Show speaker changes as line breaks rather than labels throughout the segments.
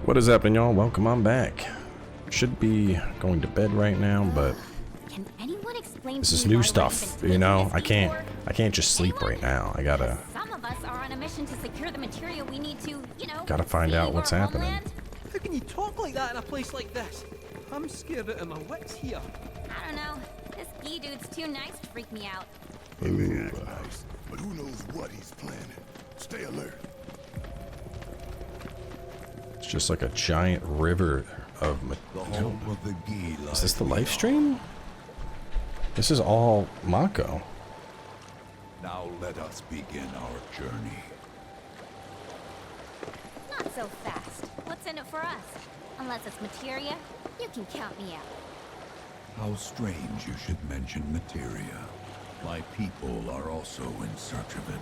What is happening, y'all? Welcome on back. Should be going to bed right now, but
Can anyone explain
this
to
is
me
new
why
stuff.
we've been
You know,
taking this detour?
I can't just sleep right now. I gotta
Some of us are on a mission to secure the material we need to,
gotta find out
save
what's
our
happening.
homeland.
How can you talk like that in a place like this? I'm scared out of my wits here.
I don't know. This bee dude's too nice to freak me out.
He may act nice, but who knows what he's planning. Stay alert.
It's just like a giant river of Is this the live stream? This is all Mako.
Now let us begin our journey.
Not so fast. What's in it for us? Unless it's materia, you can count me out.
How strange you should mention materia. My people are also in search of it.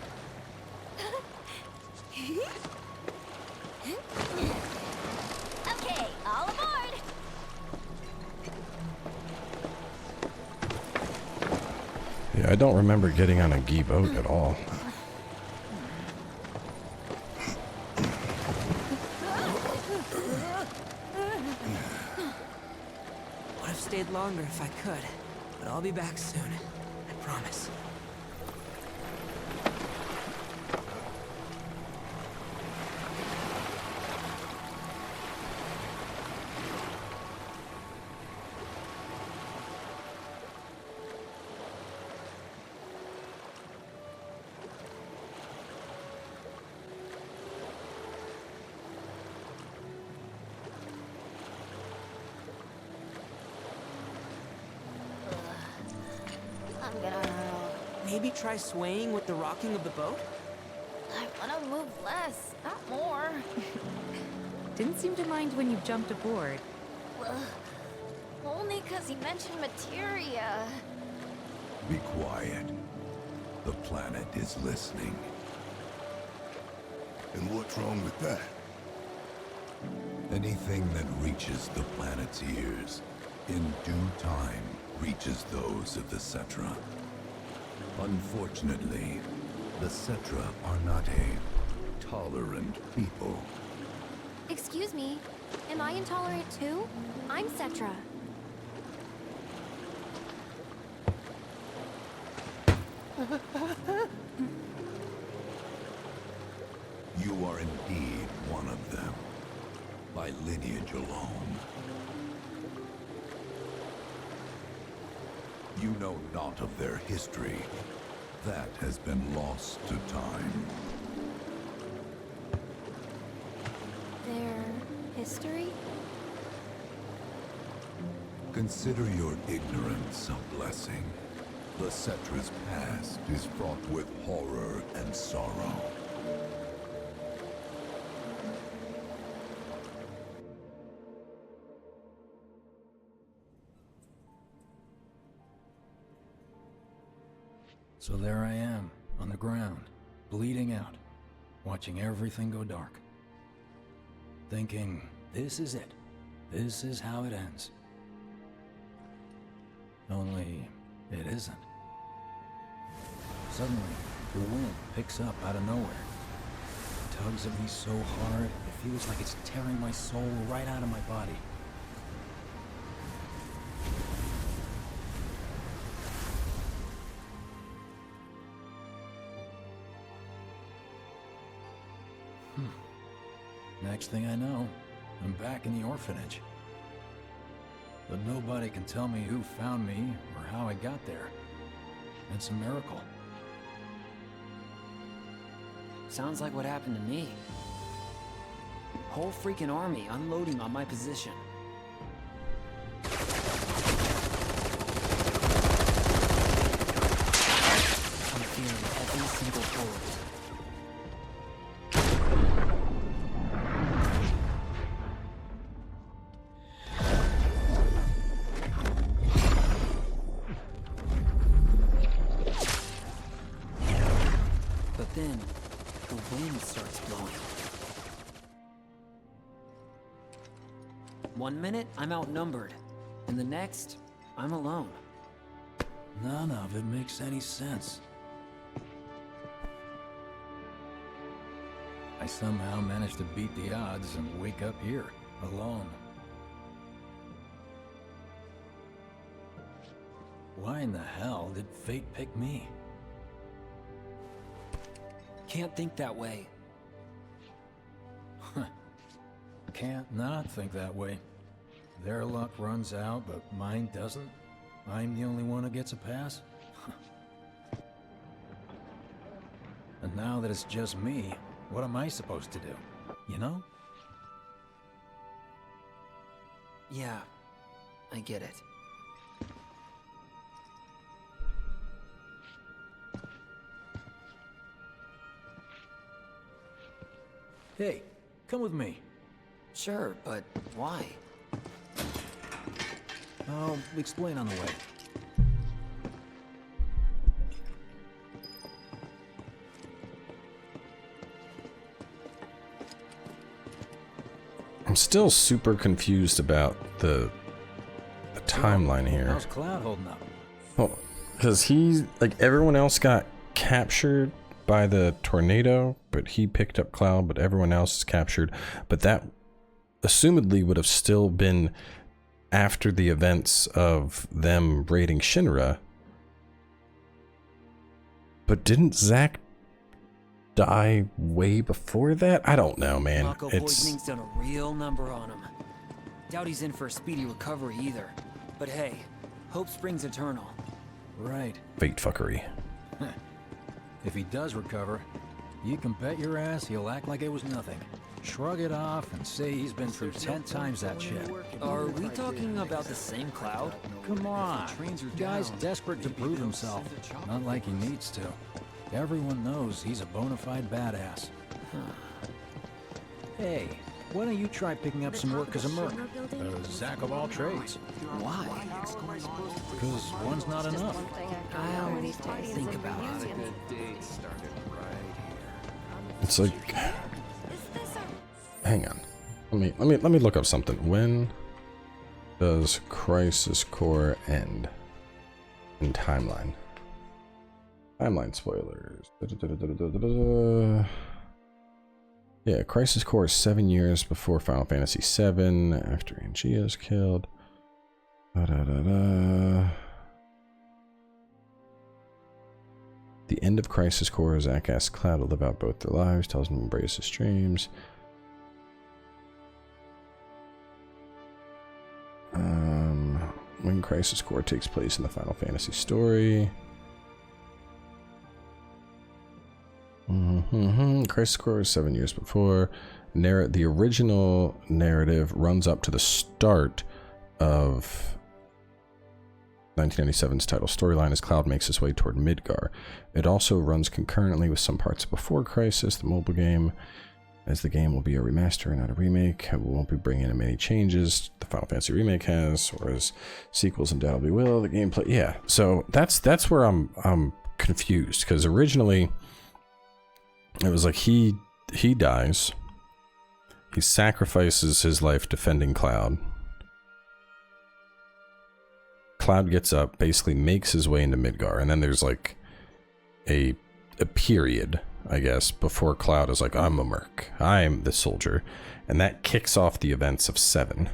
Okay, all aboard!
Yeah, I don't remember getting on a Gee boat at all.
Would have stayed longer if I could, but I'll be back soon. I promise.
I'm gonna...
Maybe try swaying with the rocking of the boat?
I wanna move less, not more.
Didn't seem to mind when you jumped aboard.
Only 'cause he mentioned materia.
Be quiet. The planet is listening. And what's wrong with that? Anything that reaches the planet's ears, in due time, reaches those of the Cetra. Unfortunately, the Cetra are not a tolerant people.
Excuse me, am I intolerant too? I'm Cetra.
You are indeed one of them, by lineage alone. You know not of their history. That has been lost to time.
Their history?
Consider your ignorance a blessing. The Cetra's past is fraught with horror and sorrow.
So there I am, on the ground, bleeding out, watching everything go dark. Thinking, this is it. This is how it ends. Only, it isn't. Suddenly, the wind picks up out of nowhere. It tugs at me so hard, it feels like it's tearing my soul right out of my body. Next thing I know, I'm back in the orphanage. But nobody can tell me who found me or how I got there. It's a miracle.
Sounds like what happened to me. Whole freaking army unloading on my position. I'm feeling every single bullet. But then, the wind starts blowing. 1 minute, I'm outnumbered. And the next, I'm alone.
None of it makes any sense. I somehow managed to beat the odds and wake up here, alone. Why in the hell did fate pick me?
Can't think that way.
Can't not think that way. Their luck runs out, but mine doesn't. I'm the only one who gets a pass. And now that it's just me, what am I supposed to do? You know?
Yeah, I get it.
Hey, come with me.
Sure, but why?
I'll explain on the way.
I'm still super confused about the timeline here.
How's Cloud holding up?
Well, because he, like everyone else got captured by the tornado, but he picked up Cloud, but everyone else is captured. But that assumedly would have still been after the events of them raiding Shinra. But didn't Zack die way before that? I don't know, man.
Mako poisoning's done a real number on him. Doubt he's in for a speedy recovery either. But hey, hope springs eternal.
Right.
Fate fuckery.
If he does recover, you can bet your ass he'll act like it was nothing. Shrug it off and say he's been through 10 times that shit.
Are we talking about the same Cloud?
Come on. The guy's desperate to prove himself. Not like he needs to. Everyone knows he's a bona fide badass. Hey, why don't you try picking up some work as a merc? A Zack of all trades.
Why?
Because one's not enough.
I'll think about it.
It's like, hang on. Let me look up something. When does Crisis Core end in timeline? Timeline spoilers. Yeah, Crisis Core is 7 years before Final Fantasy VII, after Angia is killed. The end of Crisis Core, Zack asks Cloud to live out both their lives, tells him to embrace his dreams. When Crisis Core takes place in the Final Fantasy story. Crisis Core is 7 years before. The original narrative runs up to the start of 1997's title storyline as Cloud makes his way toward Midgar. It also runs concurrently with some parts before Crisis, the mobile game, as the game will be a remaster and not a remake. It won't be bringing in many changes the Final Fantasy remake has, whereas sequels undoubtedly will. The gameplay, yeah. So that's where I'm confused, because originally it was like he dies, he sacrifices his life defending Cloud. Cloud gets up, basically makes his way into Midgar, and then there's like a period, I guess, before Cloud is like, I'm a merc, I'm the soldier, and that kicks off the events of 7.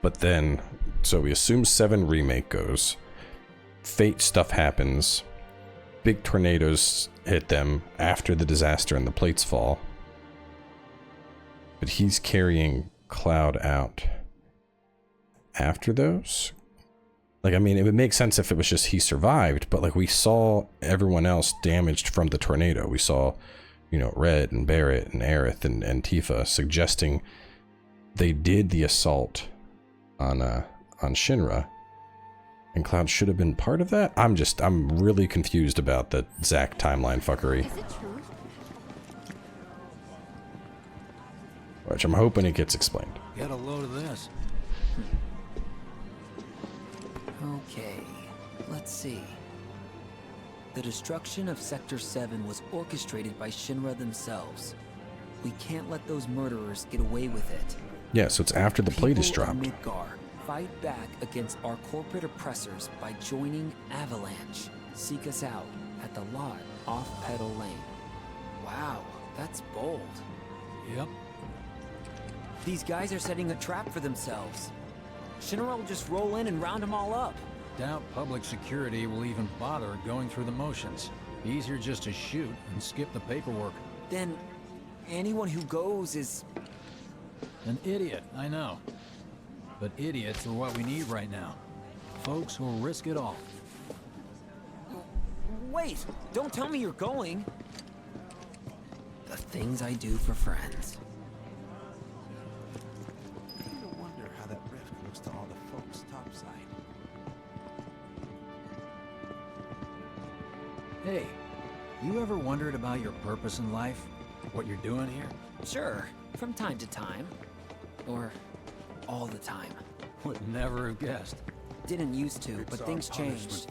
But then, so we assume 7 remake goes, Fate stuff happens, big tornadoes hit them after the disaster and the plates fall, but he's carrying Cloud out after those. Like, I mean, it would make sense if it was just he survived, but like we saw everyone else damaged from the tornado. We saw, you know, Red and Barrett and Aerith and Tifa suggesting they did the assault on Shinra, and Cloud should have been part of that. I'm really confused about the Zack timeline fuckery, which I'm hoping it gets explained.
Get a load of this.
Okay, let's see. The destruction of Sector 7 was orchestrated by Shinra themselves. We can't let those murderers get away with it.
Yeah, so it's after the plate is
People of
dropped.
Midgar fight back against our corporate oppressors by joining Avalanche. Seek us out at the lot off-pedal lane. Wow, that's bold.
Yep.
These guys are setting a trap for themselves. Shinra will just roll in and round them all up.
Doubt public security will even bother going through the motions. Easier just to shoot and skip the paperwork.
Then, anyone who goes is...
An idiot, I know. But idiots are what we need right now. Folks who'll risk it all.
Wait, don't tell me you're going. The things I do for friends.
I wonder how that rift looks to all the folks topside.
Hey, you ever wondered about your purpose in life? What you're doing here?
Sure, from time to time. Or all the time.
Would never have guessed.
Didn't used to, but things changed.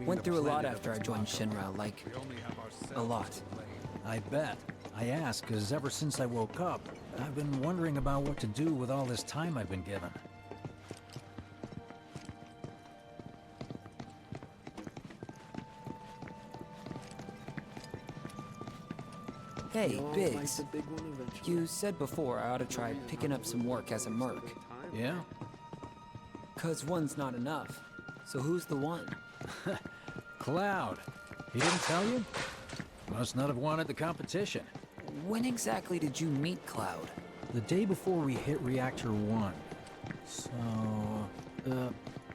Went through a lot after I joined Shinra, like, a lot.
I bet. I ask because ever since I woke up, I've been wondering about what to do with all this time I've been given.
Hey, Biggs. You said before I ought to try picking up some work as a merc.
Yeah?
'Cause one's not enough. So who's the one?
Cloud. He didn't tell you? Must not have wanted the competition.
When exactly did you meet Cloud?
The day before we hit Reactor 1. So,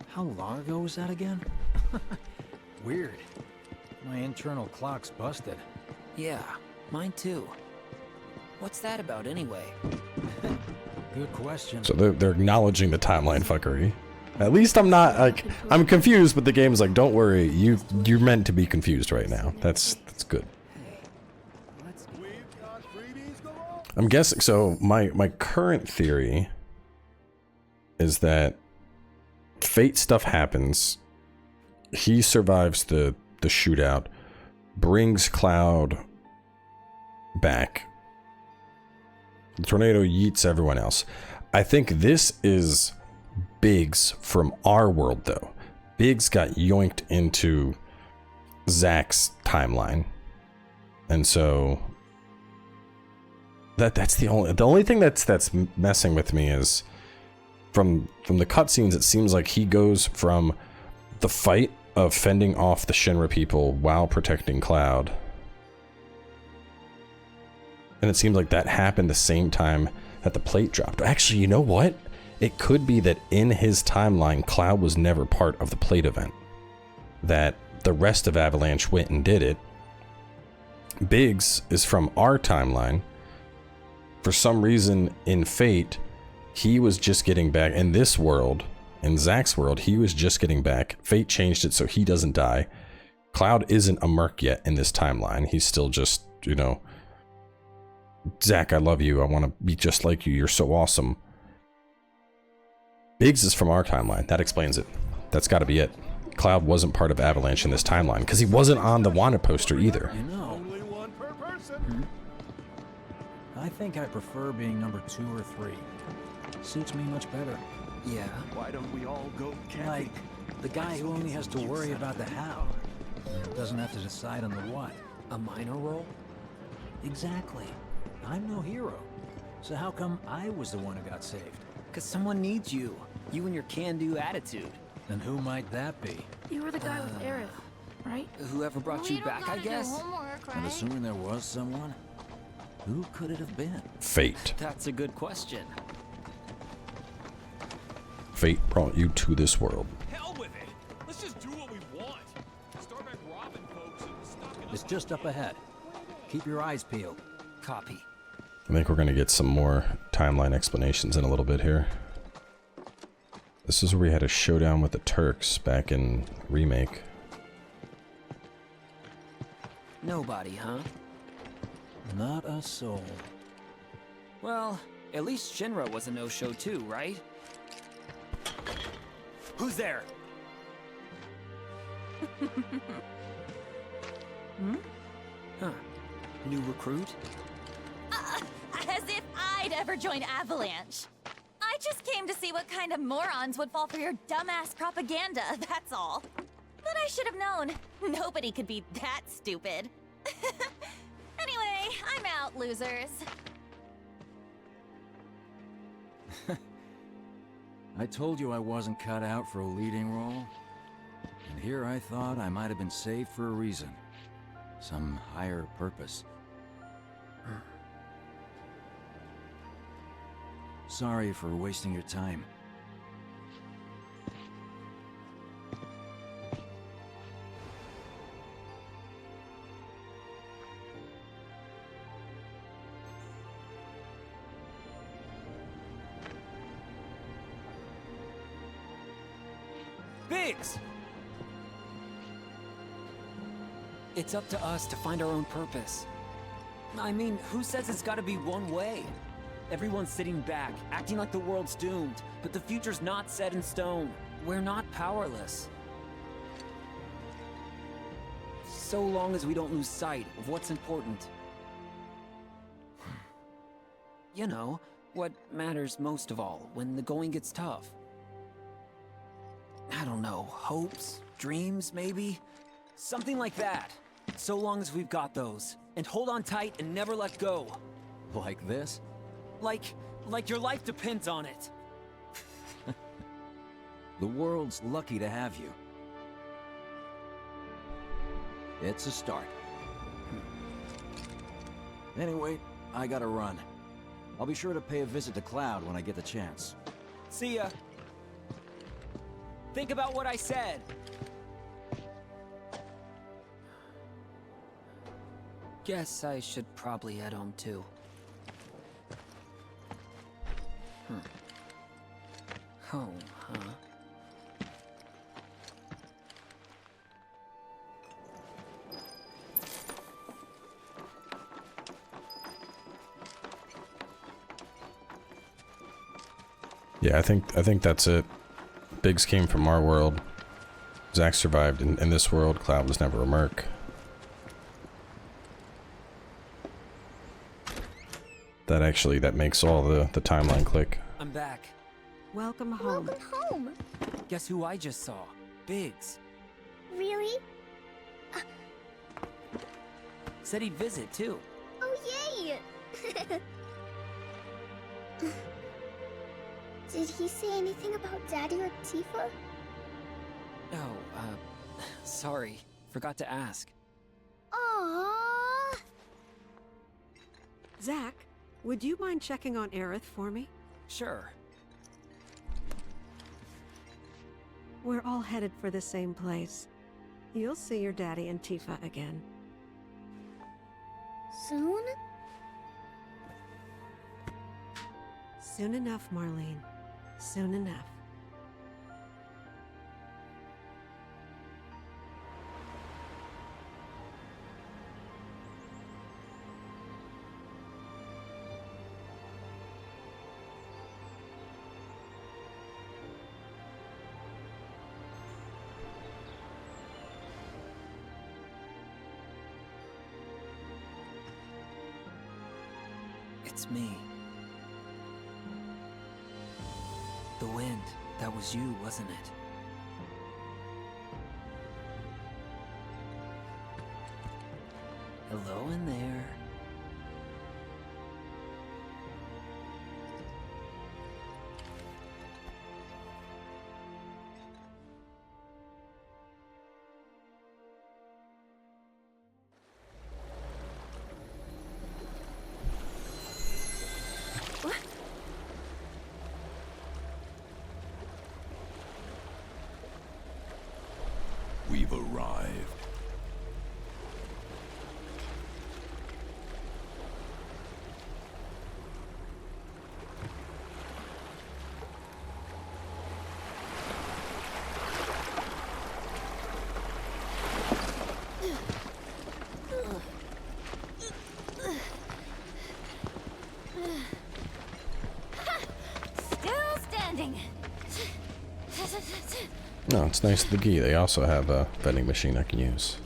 how long ago was that again? Weird. My internal clock's busted.
Yeah, mine too. What's that about anyway?
Good question.
So they're acknowledging the timeline fuckery. At least I'm not, like, I'm confused, but the game's like, don't worry, you're meant to be confused right now. That's good. I'm guessing, so my current theory is that Fate stuff happens, he survives the shootout, brings Cloud back, the tornado yeets everyone else. I think this is Biggs from our world, though. Biggs got yoinked into Zack's timeline, and so that's the only thing that's messing with me is from the cutscenes. It seems like he goes from the fight of fending off the Shinra people while protecting Cloud, and it seems like that happened the same time that the plate dropped. Actually, you know what? It could be that in his timeline, Cloud was never part of the plate event. That the rest of Avalanche went and did it. Biggs is from our timeline. For some reason, in Fate, he was just getting back. In this world, in Zack's world, he was just getting back. Fate changed it so he doesn't die. Cloud isn't a merc yet in this timeline. He's still just, you know, Zack, I love you. I want to be just like you. You're so awesome. Biggs is from our timeline. That explains it. That's got to be it. Cloud wasn't part of Avalanche in this timeline because he wasn't on the wanted poster either.
You know, only one per person. I think I prefer being number 2 or 3. Suits me much better.
Yeah.
Why don't we all go camping?
Like the guy who only has to worry about the how, doesn't have to decide on the what.
A minor role?
Exactly. I'm no hero. So how come I was the one who got saved?
'Cause someone needs you. You and your can-do attitude.
And who might that be?
You were the guy with Aerith, right?
Whoever brought you
We don't
back, I
gotta do
guess?
homework, right?
And assuming there was someone, who could it have been?
Fate.
That's a good question.
Fate brought you to this world.
Hell with it. Let's just do what we want. Start back robbing folks and stocking
It's just up ahead. Keep your eyes peeled.
Copy.
I think we're going to get some more timeline explanations in a little bit here. This is where we had a showdown with the Turks back in Remake.
Nobody, huh?
Not a soul.
Well, at least Shinra was a no-show too, right? Who's there? Huh. New recruit?
As if I'd ever join Avalanche. I just came to see what kind of morons would fall for your dumbass propaganda, that's all. But I should have known. Nobody could be that stupid. Anyway, I'm out, losers.
I told you I wasn't cut out for a leading role. And here I thought I might have been saved for a reason. Some higher purpose. Sorry for wasting your time.
Biggs! It's up to us to find our own purpose. I mean, who says it's gotta be one way? Everyone's sitting back, acting like the world's doomed, but the future's not set in stone. We're not powerless. So long as we don't lose sight of what's important. You know, what matters most of all when the going gets tough. I don't know, hopes, dreams, maybe? Something like that. So long as we've got those. And hold on tight and never let go.
Like this?
Like your life depends on it.
The world's lucky to have you. It's a start. Anyway, I gotta run. I'll be sure to pay a visit to Cloud when I get the chance.
See ya. Think about what I said. Guess I should probably head home too. Home, huh?
Yeah, I think that's it. Biggs came from our world. Zack survived in this world. Cloud was never a merc. That makes all the timeline click.
I'm back.
Welcome home.
Welcome home.
Guess who I just saw? Biggs.
Really?
Said he'd visit too.
Oh, yay! Did he say anything about Daddy or Tifa?
Oh, sorry. Forgot to ask.
Aww.
Zack, would you mind checking on Aerith for me?
Sure.
We're all headed for the same place. You'll see your daddy and Tifa again.
Soon?
Soon enough, Marlene. Soon enough.
It's me. The wind. That was you, wasn't it? Hello in there.
We've arrived.
Still standing.
No, it's nice to the Gi. They also have a vending machine I can use.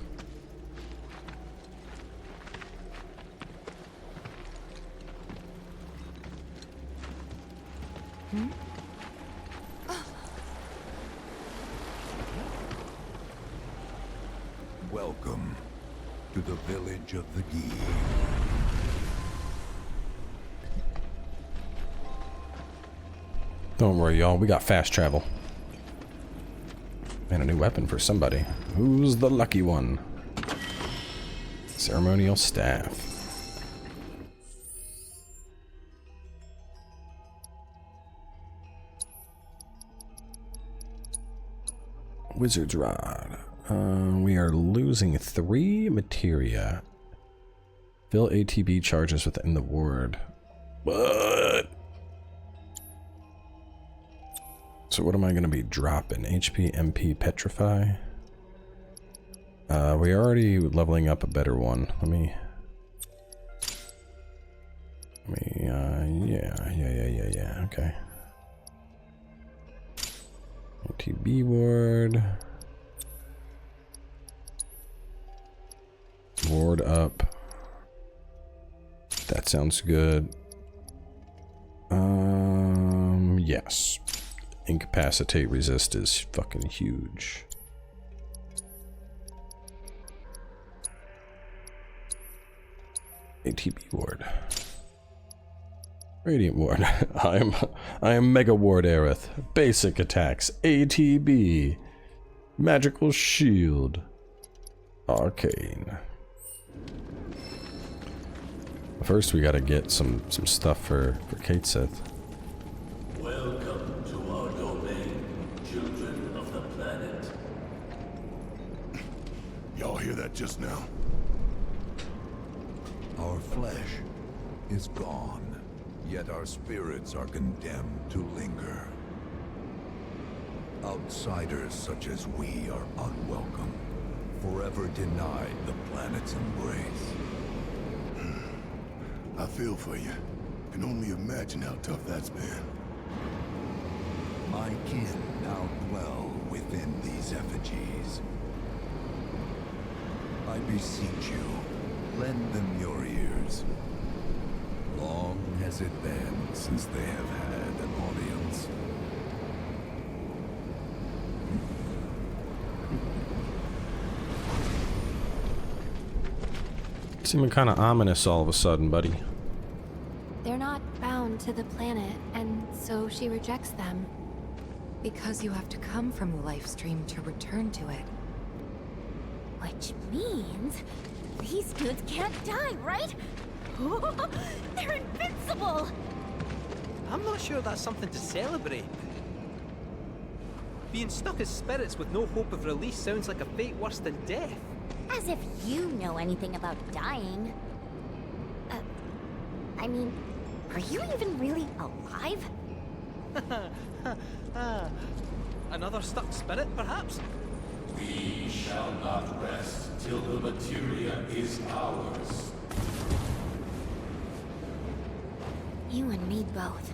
Welcome to the village edge of the Gi.
Don't worry, y'all. We got fast travel. And a new weapon for somebody. Who's the lucky one? Ceremonial staff. Wizard's Rod. We are losing 3 materia. Fill ATB charges within the ward. But... So what am I going to be dropping? HP, MP, Petrify? We're already leveling up a better one. Let me, yeah, okay. ATB ward. Ward up. That sounds good. Yes. Incapacitate resist is fucking huge. ATB ward. Radiant ward. I am Mega Ward Aerith. Basic attacks. ATB. Magical shield. Arcane. First we gotta get some stuff for Kate Sith.
Welcome to our domain, children of the planet. Y'all hear that just now? Our flesh is gone, yet our spirits are condemned to linger. Outsiders such as we are unwelcome, forever denied the planet's embrace. I feel for you. Can only imagine how tough that's been. My kin now dwell within these effigies. I beseech you, lend them your ears. Long has it been since they have had an audience.
Seeming kind of ominous all of a sudden, buddy.
They're not bound to the planet, and so she rejects them. Because you have to come from the life stream to return to it.
Which means these dudes can't die, right? They're invincible!
I'm not sure that's something to celebrate. Being stuck as spirits with no hope of release sounds like a fate worse than death.
As if you know anything about dying. I mean, are you even really alive?
Another stuck spirit, perhaps?
We shall not rest till the materia is ours.
You and me both.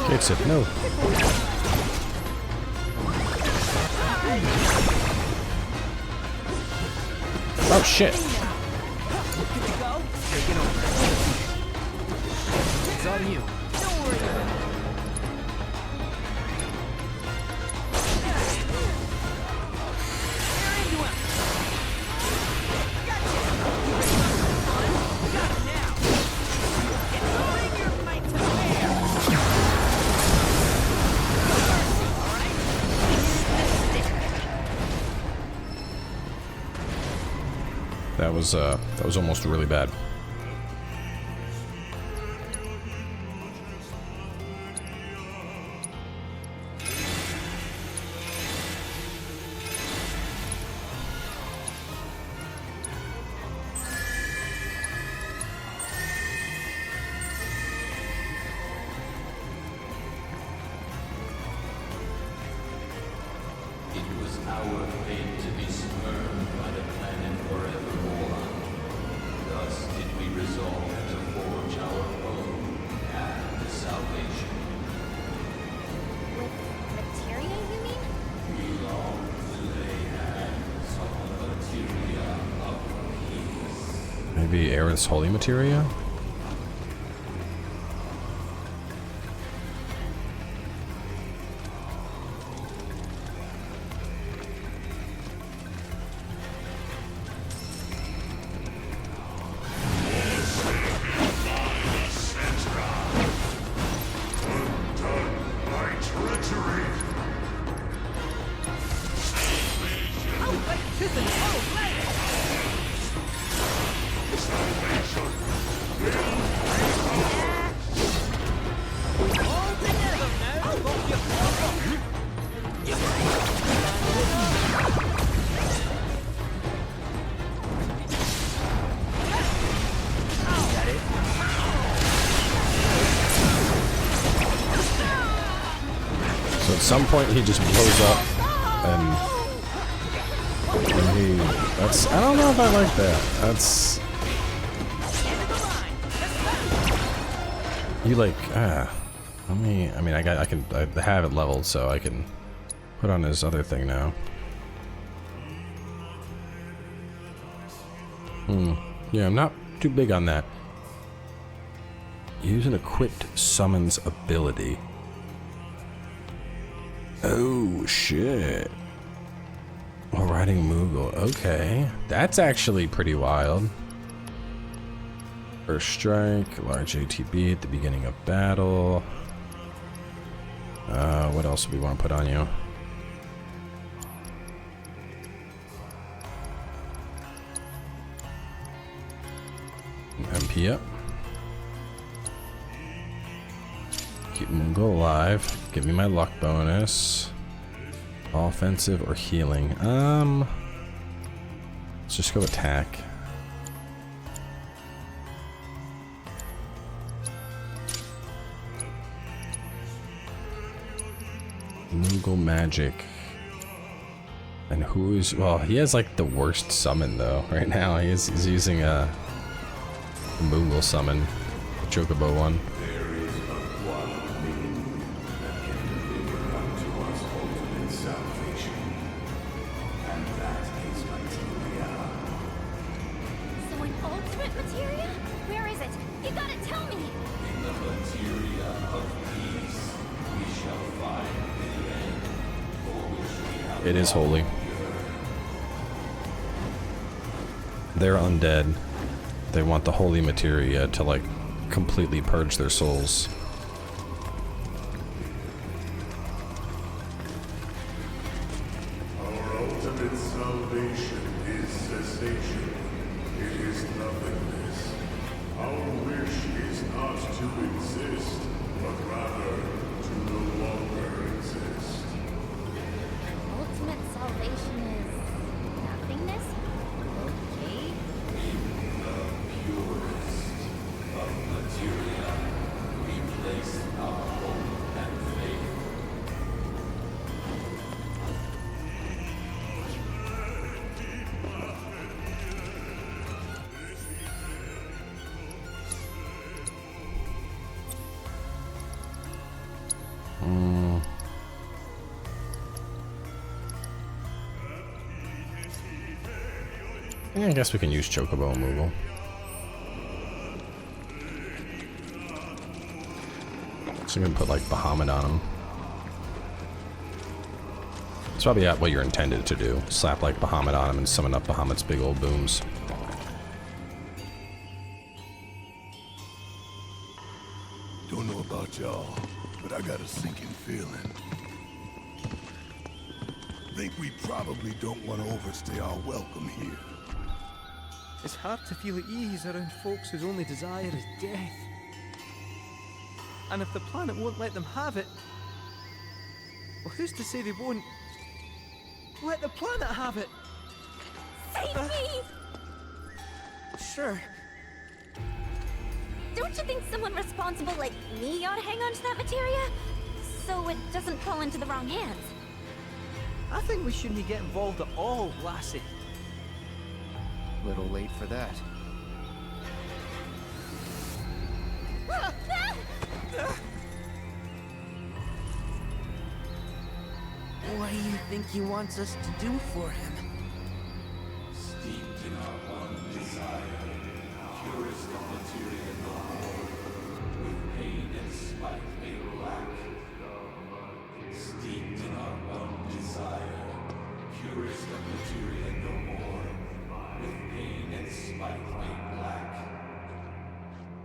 Kate Sith, no. Oh shit.
Good to go? Take it over. It's on you. Don't worry about it.
That was almost really bad.
our fate to be spurned by the planet forevermore. Thus did we resolve to forge our own path to salvation.
With materia, you mean?
We long to lay hands on the materia of peace.
Maybe Aerith's holy materia? So at some point he just blows up and that's, I don't know if I like that. That's, you like, I have it leveled so I can put on his other thing now. Yeah, I'm not too big on that. Use an equipped summons ability. Oh shit. While riding Moogle, okay. That's actually pretty wild. First strike, large ATB at the beginning of battle. What else do we want to put on you? MP up. Keep Moogle alive. Give me my luck bonus. Offensive or healing? Let's just go attack. Moogle magic. And who's, well, he has like the worst summon though. Right now he's using a Moogle summon, the Chocobo one. It is holy. They're undead. They want the holy materia to like completely purge their souls.
Our ultimate salvation is cessation. It is nothingness. Our wish is not to exist, but rather to no longer exist.
Ultimate salvation is nothingness? Okay.
The purest of materia, we place our hope and faith.
Yeah, I guess we can use Chocobo and Moogle. So we can put like Bahamut on him. It's probably what you're intended to do. Slap like Bahamut on him and summon up Bahamut's big old booms.
Don't know about y'all, but I got a sinking feeling. Think we probably don't want to overstay our welcome here.
It's hard to feel at ease around folks whose only desire is death. And if the planet won't let them have it, well, who's to say they won't let the planet have it?
Save me!
Sure.
Don't you think someone responsible like me ought to hang on to that materia? So it doesn't fall into the wrong hands.
I think we shouldn't get involved at all, lassie.
Little late for that.
What do you think he wants us to do for him?
Steeped in our one desire, purest of materia no more, with pain and spite made black. Steeped in our one desire, purest of materia no more, with pain and spite made black.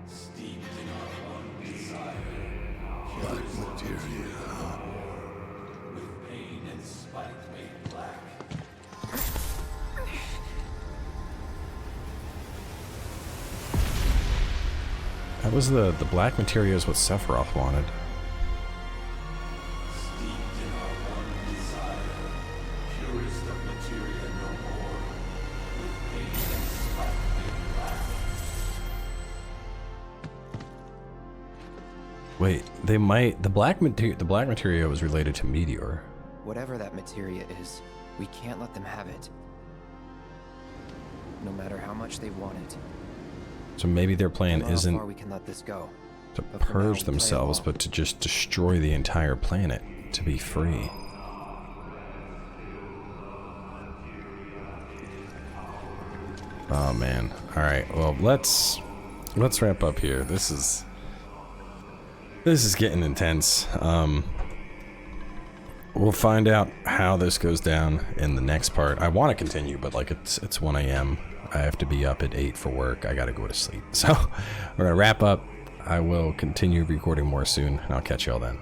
Steeped in our one desire, purest of materia no more, with pain and spite made black.
That was the black materia is what Sephiroth wanted.
Steeped in our one desire, purest of materia no more, with pain and spite made black.
Wait, they might. The black materia was related to Meteor.
Whatever that materia is, we can't let them have it. No matter how much they want it.
So maybe their plan
I don't know how
isn't
far we can let this go.
to
But for now,
purge
play
themselves,
along.
but to just destroy the entire planet to be free. Oh man. All right. Well, let's wrap up here. This is getting intense. We'll find out how this goes down in the next part. I want to continue, but like it's 1 a.m. I have to be up at 8 for work. I gotta go to sleep. So we're gonna wrap up. I will continue recording more soon, and I'll catch y'all then.